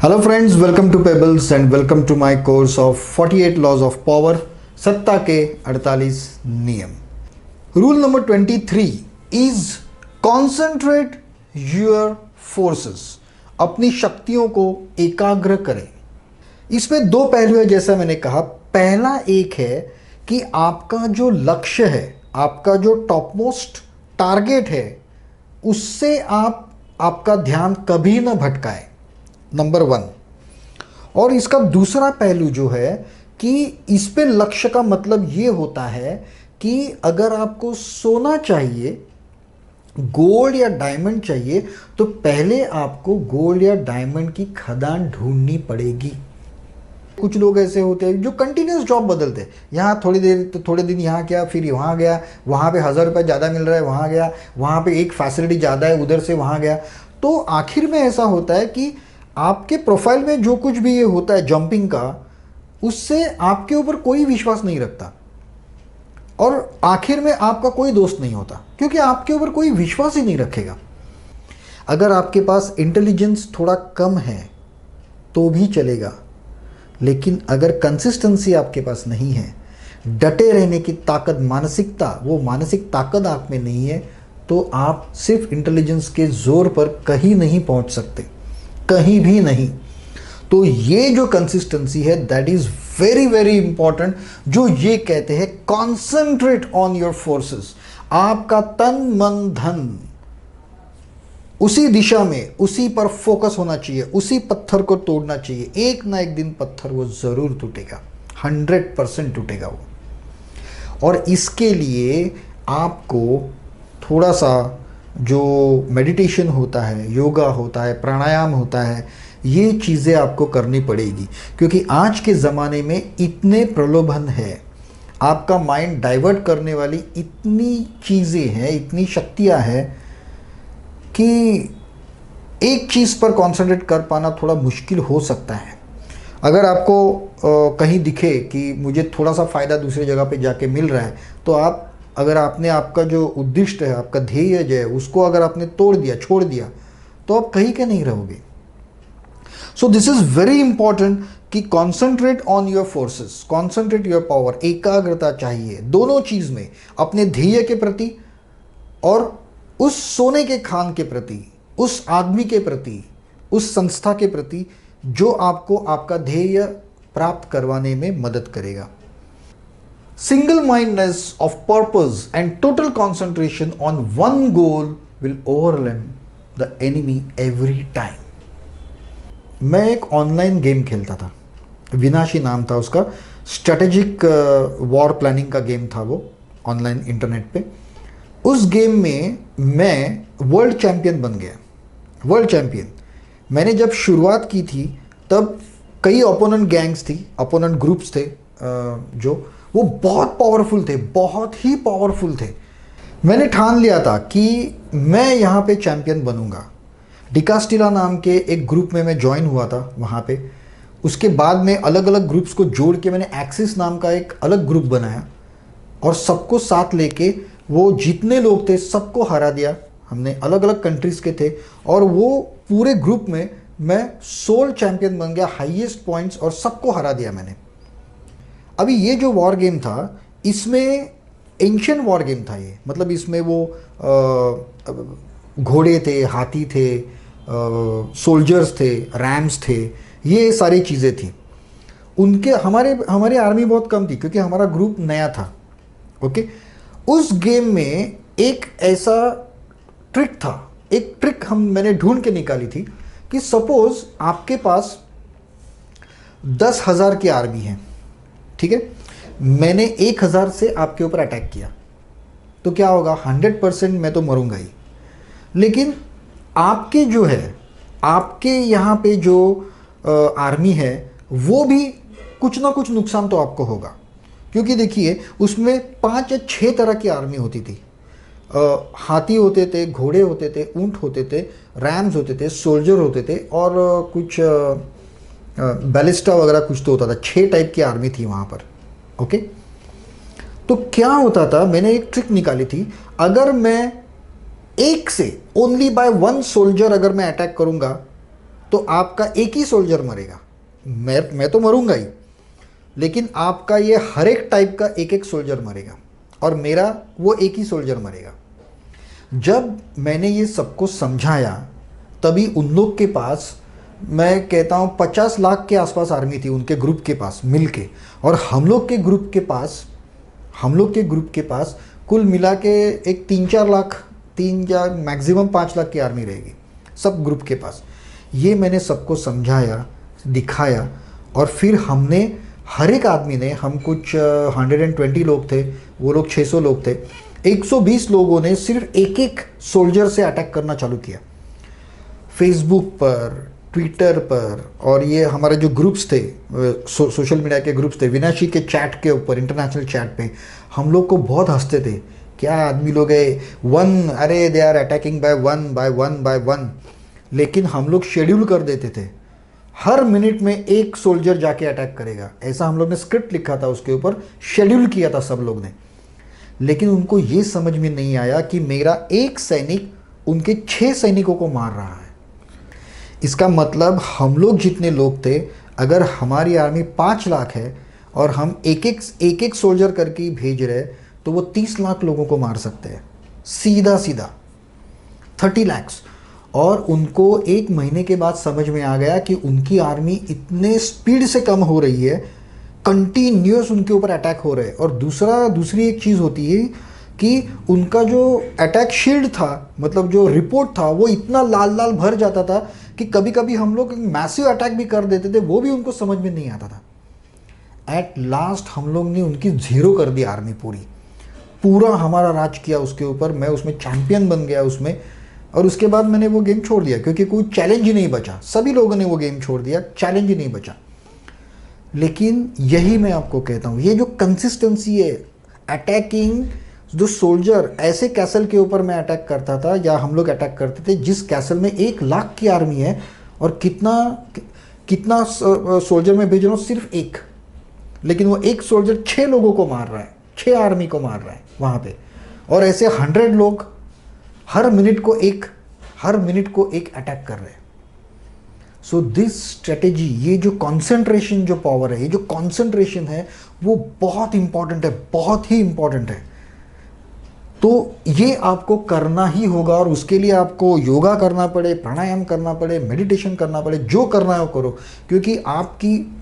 Hello friends, welcome to Pebbles and welcome to my course of 48 laws of power, सत्ता के 48 नियम। Rule number 23 is concentrate your forces. अपनी शक्तियों को एकाग्र करें। इसमें दो पहलू है, जैसा मैंने कहा। पहला एक है कि आपका जो लक्ष्य है, आपका जो टॉप मोस्ट टारगेट है, उससे आपका ध्यान कभी ना भटकाए, नंबर 1। और इसका दूसरा पहलू जो है कि इस पे लक्ष्य का मतलब ये होता है कि अगर आपको सोना चाहिए, गोल्ड या डायमंड चाहिए, तो पहले आपको गोल्ड या डायमंड की खदान ढूंढनी पड़ेगी। कुछ लोग ऐसे होते हैं जो कंटिन्यूस जॉब बदलते हैं, यहाँ थोड़ी देर तो थोड़े दिन यहाँ गया, फिर वहाँ गया, वहाँ पे 1000 रुपये ज़्यादा मिल रहा है, वहाँ गया, वहाँ पे एक फैसिलिटी ज़्यादा है, उधर से वहाँ गया। तो आखिर में ऐसा होता है कि आपके प्रोफाइल में जो कुछ भी ये होता है जंपिंग का, उससे आपके ऊपर कोई विश्वास नहीं रखता और आखिर में आपका कोई दोस्त नहीं होता, क्योंकि आपके ऊपर कोई विश्वास ही नहीं रखेगा। अगर आपके पास इंटेलिजेंस थोड़ा कम है तो भी चलेगा, लेकिन अगर कंसिस्टेंसी आपके पास नहीं है, डटे रहने की ताकत, मानसिकता, वो मानसिक ताकत आप में नहीं है, तो आप सिर्फ इंटेलिजेंस के जोर पर कहीं नहीं पहुंच सकते, कहीं भी नहीं। तो ये जो कंसिस्टेंसी है, that is very very important. जो ये कहते हैं कॉन्सेंट्रेट ऑन योर फोर्सेस, आपका तन मन धन उसी दिशा में, उसी पर फोकस होना चाहिए, उसी पत्थर को तोड़ना चाहिए। एक ना एक दिन पत्थर वो जरूर टूटेगा, 100% टूटेगा वो। और इसके लिए आपको थोड़ा सा जो मेडिटेशन होता है, योगा होता है, प्राणायाम होता है, ये चीज़ें आपको करनी पड़ेगी, क्योंकि आज के ज़माने में इतने प्रलोभन है, आपका माइंड डाइवर्ट करने वाली इतनी चीज़ें हैं, इतनी शक्तियां हैं कि एक चीज़ पर कंसंट्रेट कर पाना थोड़ा मुश्किल हो सकता है। अगर आपको कहीं दिखे कि मुझे थोड़ा सा फ़ायदा दूसरी जगह पे जाके मिल रहा है, तो आप, अगर आपने आपका जो उद्दिष्ट है, आपका ध्येय जो है, उसको अगर आपने तोड़ दिया, छोड़ दिया, तो आप कहीं के नहीं रहोगे। So this is very important कि concentrate on your forces, concentrate your power. एकाग्रता चाहिए दोनों चीज में, अपने ध्येय के प्रति और उस सोने के खान के प्रति, उस आदमी के प्रति, उस संस्था के प्रति जो आपको आपका ध्येय प्राप्त करवाने में मदद करेगा। Single mindedness of purpose and total concentration on one goal will overwhelm the enemy every time. मैं एक ऑनलाइन गेम खेलता था, विनाशी नाम था उसका। स्ट्रेटेजिक वॉर प्लानिंग का गेम था वो, ऑनलाइन इंटरनेट पे। उस गेम में मैं वर्ल्ड चैंपियन बन गया, वर्ल्ड चैंपियन। मैंने जब शुरुआत की थी तब कई ओपोनेंट गैंग्स थी, ओपोनेंट ग्रुप्स थे, जो वो बहुत पावरफुल थे, बहुत ही पावरफुल थे। मैंने ठान लिया था कि मैं यहाँ पे चैंपियन बनूंगा। डिकास्टिला नाम के एक ग्रुप में मैं ज्वाइन हुआ था वहाँ पे। उसके बाद में अलग अलग ग्रुप्स को जोड़ के मैंने एक्सिस नाम का एक अलग ग्रुप बनाया और सबको साथ लेके वो जितने लोग थे सबको हरा दिया हमने। अलग अलग कंट्रीज़ के थे और वो पूरे ग्रुप में मैं सोल चैंपियन बन गया, हाईएस्ट पॉइंट्स, और सबको हरा दिया मैंने। अभी ये जो वॉर गेम था, इसमें एंशिएंट वॉर गेम था ये, मतलब इसमें वो घोड़े थे, हाथी थे, सोल्जर्स थे, रैम्स थे, ये सारी चीज़ें थी। उनके हमारी आर्मी बहुत कम थी क्योंकि हमारा ग्रुप नया था। ओके, उस गेम में एक ऐसा ट्रिक था, एक ट्रिक मैंने ढूंढ के निकाली थी कि सपोज आपके पास 10,000 की आर्मी है, ठीक है, मैंने 1,000 से आपके ऊपर अटैक किया, तो क्या होगा? 100% मैं तो मरूंगा ही। लेकिन आपके जो है, आपके यहाँ पे जो आर्मी है, वो भी कुछ ना कुछ नुकसान तो आपको होगा, क्योंकि देखिए उसमें 5 या 6 तरह की आर्मी होती थी। हाथी होते थे, घोड़े होते थे, ऊंट होते थे, रैम्स होते थे, सोल्जर होते थे, और कुछ बैलिस्टा वगैरह कुछ तो होता था। 6 टाइप की आर्मी थी वहाँ पर। ओके, तो क्या होता था, मैंने एक ट्रिक निकाली थी। अगर मैं एक से, ओनली बाय 1 सोल्जर अगर मैं अटैक करूँगा, तो आपका एक ही सोल्जर मरेगा। मैं तो मरूंगा ही, लेकिन आपका ये हर एक टाइप का एक एक सोल्जर मरेगा, और मेरा वो एक ही सोल्जर मरेगा। जब मैंने ये सबको समझाया, तभी उन लोग के पास, मैं कहता हूँ 50 लाख के आसपास आर्मी थी उनके ग्रुप के पास मिलके, और हम लोग के ग्रुप के पास कुल मिला के एक 3-4 लाख, 3 या मैक्सिमम 5 लाख की आर्मी रहेगी सब ग्रुप के पास। ये मैंने सबको समझाया, दिखाया, और फिर हमने हर एक आदमी ने, हम कुछ 120 लोग थे, वो लोग 600 लोग थे, 120 लोगों ने सिर्फ एक एक सोल्जर से अटैक करना चालू किया। फेसबुक पर, ट्विटर पर, और ये हमारे जो ग्रुप्स थे, सोशल मीडिया के ग्रुप्स थे, विनाशी के चैट के ऊपर, इंटरनेशनल चैट पे हम लोग को बहुत हंसते थे। क्या आदमी लोग है, अरे they are attacking by one. लेकिन हम लोग शेड्यूल कर देते थे, हर मिनट में एक सोल्जर जाके अटैक करेगा, ऐसा हम लोग ने स्क्रिप्ट लिखा था, उसके ऊपर शेड्यूल किया था सब लोग ने। लेकिन उनको ये समझ में नहीं आया कि मेरा एक सैनिक उनके 6 सैनिकों को मार रहा है। इसका मतलब हम लोग जितने लोग थे, अगर हमारी आर्मी 5 लाख है और हम एक एक सोल्जर करके भेज रहे, तो वो 30 लाख लोगों को मार सकते हैं सीधा 30 लाख। और उनको एक महीने के बाद समझ में आ गया कि उनकी आर्मी इतने स्पीड से कम हो रही है, कंटिन्यूस उनके ऊपर अटैक हो रहे हैं। और दूसरी एक चीज़ होती है कि उनका जो अटैक शील्ड था, मतलब जो रिपोर्ट था, वो इतना लाल लाल भर जाता था कि कभी कभी हम लोग मैसिव अटैक भी कर देते थे, वो भी उनको समझ में नहीं आता था। एट लास्ट हम लोग ने उनकी 0 कर दी आर्मी, पूरा हमारा राज किया उसके ऊपर। मैं उसमें चैंपियन बन गया उसमें, और उसके बाद मैंने वो गेम छोड़ दिया, क्योंकि कोई चैलेंज ही नहीं बचा। सभी लोगों ने वो गेम छोड़ दिया, चैलेंज ही नहीं बचा। लेकिन यही मैं आपको कहता हूँ, ये जो कंसिस्टेंसी है, अटैकिंग, जो सोल्जर, ऐसे कैसल के ऊपर मैं अटैक करता था, या हम लोग अटैक करते थे जिस कैसल में 1 लाख की आर्मी है, और कितना सोल्जर मैं भेज रहा हूँ, सिर्फ एक, लेकिन वो एक सोल्जर 6 लोगों को मार रहा है, 6 आर्मी को मार रहा है वहाँ पे। और ऐसे 100 लोग हर मिनट को एक अटैक कर रहे हैं। सो दिस स्ट्रेटेजी, ये जो कंसंट्रेशन, जो पावर है, ये जो कंसंट्रेशन है, वो बहुत इंपॉर्टेंट है, बहुत ही इंपॉर्टेंट है। तो ये आपको करना ही होगा, और उसके लिए आपको योगा करना पड़े, प्राणायाम करना पड़े, मेडिटेशन करना पड़े, जो करना है वो करो, क्योंकि आपकी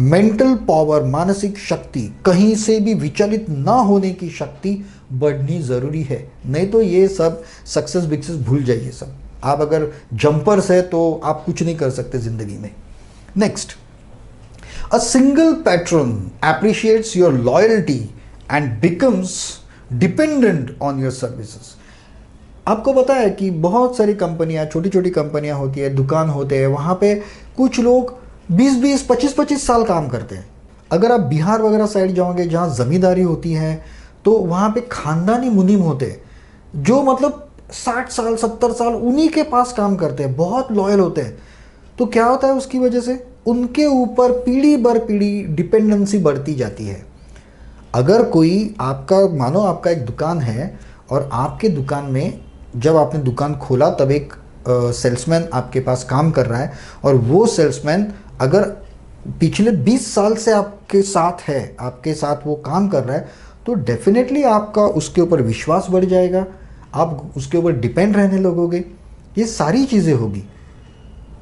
मेंटल पावर, मानसिक शक्ति, कहीं से भी विचलित ना होने की शक्ति बढ़नी ज़रूरी है। नहीं तो ये सब सक्सेस बिक्सेस भूल जाइए सब। आप अगर जंपर्स है तो आप कुछ नहीं कर सकते ज़िंदगी में। Next, a single patron appreciates your loyalty and becomes dependent on your services. आपको पता है कि बहुत सारी कंपनियां, छोटी छोटी कंपनियां होती है, दुकान होते हैं, वहाँ पे कुछ लोग 20-20, 25-25 साल काम करते हैं। अगर आप बिहार वगैरह साइड जाओगे, जहाँ ज़मींदारी होती है, तो वहाँ पे खानदानी मुनीम होते हैं, जो मतलब 60 साल 70 साल उन्हीं के पास काम करते हैं, बहुत लॉयल होते हैं। तो क्या होता है, उसकी वजह से उनके ऊपर पीढ़ी दर पीढ़ी डिपेंडेंसी बढ़ती जाती है। अगर कोई आपका, मानो आपका एक दुकान है, और आपके दुकान में जब आपने दुकान खोला तब एक सेल्समैन आपके पास काम कर रहा है, और वो सेल्समैन अगर पिछले 20 साल से आपके साथ है, आपके साथ वो काम कर रहा है, तो डेफिनेटली आपका उसके ऊपर विश्वास बढ़ जाएगा, आप उसके ऊपर डिपेंड रहने लगोगे, ये सारी चीज़ें होगी।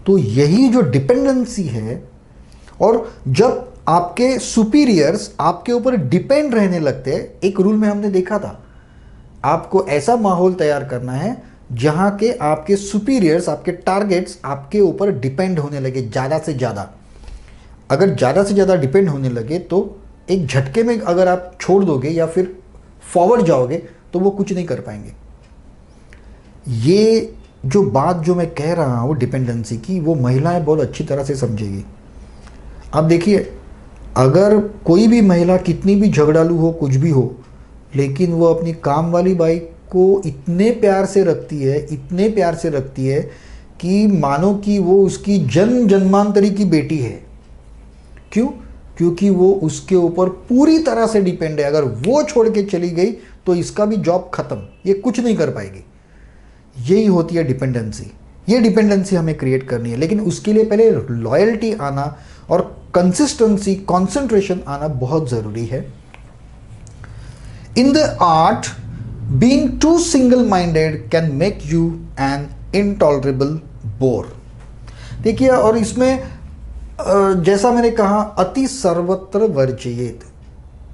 तो यही जो डिपेंडेंसी है, और जब आपके सुपीरियर्स आपके ऊपर डिपेंड रहने लगते हैं, एक रूल में हमने देखा था, आपको ऐसा माहौल तैयार करना है जहाँ के आपके सुपीरियर्स, आपके टारगेट्स आपके ऊपर डिपेंड होने लगे ज़्यादा से ज़्यादा। अगर ज़्यादा से ज़्यादा डिपेंड होने लगे तो एक झटके में अगर आप छोड़ दोगे या फिर फॉरवर्ड जाओगे तो वो कुछ नहीं कर पाएंगे। ये जो बात जो मैं कह रहा हूँ डिपेंडेंसी की, वो महिलाएं बहुत अच्छी तरह से समझेगी। आप देखिए, अगर कोई भी महिला कितनी भी झगड़ालू हो, कुछ भी हो, लेकिन वो अपनी काम वाली बाई को इतने प्यार से रखती है, इतने प्यार से रखती है कि मानो कि वो उसकी जन्म जन्मांतरी की बेटी है। क्यों? क्योंकि वो उसके ऊपर पूरी तरह से डिपेंड है। अगर वो छोड़ के चली गई तो इसका भी जॉब खत्म, ये कुछ नहीं कर पाएगी। यही होती है डिपेंडेंसी। ये डिपेंडेंसी हमें क्रिएट करनी है, लेकिन उसके लिए पहले लॉयल्टी आना और कंसिस्टेंसी, कंसंट्रेशन आना बहुत ज़रूरी है। In the art, being too single minded can make you an intolerable bore. देखिए, और इसमें जैसा मैंने कहा, अति सर्वत्र वर्जयेत,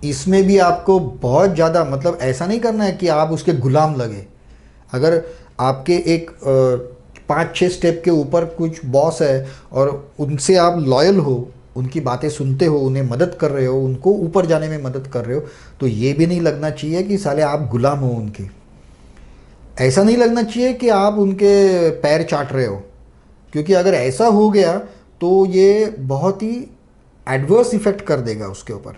इसमें भी आपको बहुत ज़्यादा, मतलब ऐसा नहीं करना है कि आप उसके गुलाम लगे। अगर आपके एक 5-6 स्टेप के ऊपर कुछ बॉस है और उनसे आप लॉयल हो, उनकी बातें सुनते हो, उन्हें मदद कर रहे हो, उनको ऊपर जाने में मदद कर रहे हो, तो ये भी नहीं लगना चाहिए कि साले आप गुलाम हो उनके। ऐसा नहीं लगना चाहिए कि आप उनके पैर चाट रहे हो, क्योंकि अगर ऐसा हो गया तो ये बहुत ही एडवर्स इफेक्ट कर देगा उसके ऊपर।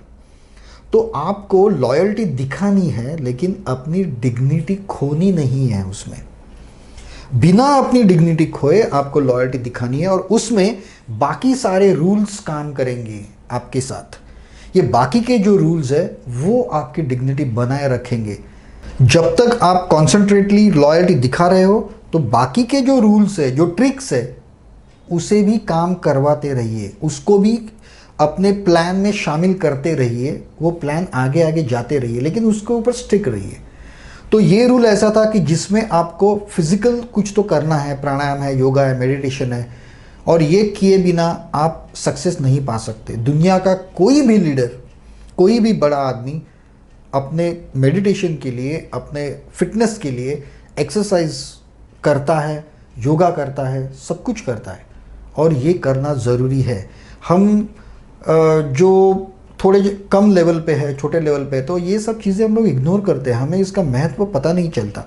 तो आपको लॉयल्टी दिखानी है, लेकिन अपनी डिग्निटी खोनी नहीं है उसमें। बिना अपनी डिग्निटी खोए आपको लॉयल्टी दिखानी है, और उसमें बाकी सारे रूल्स काम करेंगे आपके साथ। ये बाकी के जो रूल्स है वो आपकी डिग्निटी बनाए रखेंगे। जब तक आप कॉन्सेंट्रेटली लॉयल्टी दिखा रहे हो, तो बाकी के जो रूल्स है, जो ट्रिक्स है, उसे भी काम करवाते रहिए, उसको भी अपने प्लान में शामिल करते रहिए, वो प्लान आगे आगे जाते रहिए, लेकिन उसके ऊपर स्टिक रहिए। तो ये रूल ऐसा था कि जिसमें आपको फिजिकल कुछ तो करना है, प्राणायाम है, योगा है, मेडिटेशन है, और ये किए बिना आप सक्सेस नहीं पा सकते। दुनिया का कोई भी लीडर, कोई भी बड़ा आदमी अपने मेडिटेशन के लिए, अपने फिटनेस के लिए एक्सरसाइज करता है, योगा करता है, सब कुछ करता है, और ये करना ज़रूरी है। हम जो थोड़े कम लेवल पे है, छोटे लेवल पे, तो ये सब चीज़ें हम लोग इग्नोर करते हैं, हमें इसका महत्व पता नहीं चलता।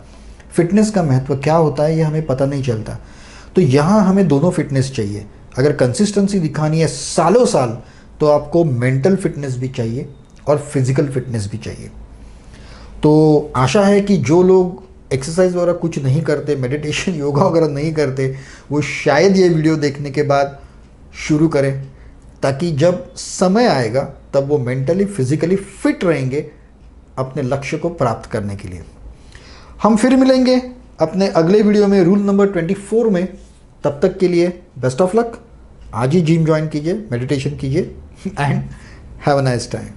फिटनेस का महत्व क्या होता है ये हमें पता नहीं चलता। तो यहाँ हमें दोनों फिटनेस चाहिए। अगर कंसिस्टेंसी दिखानी है सालों साल, तो आपको मेंटल फिटनेस भी चाहिए और फिजिकल फिटनेस भी चाहिए। तो आशा है कि जो लोग एक्सरसाइज वगैरह कुछ नहीं करते, मेडिटेशन, योगा वगैरह नहीं करते, वो शायद ये वीडियो देखने के बाद शुरू करें, ताकि जब समय आएगा तब वो मेंटली, फिजिकली फिट रहेंगे अपने लक्ष्य को प्राप्त करने के लिए। हम फिर मिलेंगे अपने अगले वीडियो में, रूल नंबर 24 में। तब तक के लिए बेस्ट ऑफ लक। आज ही जिम ज्वाइन कीजिए, मेडिटेशन कीजिए, and have a nice time.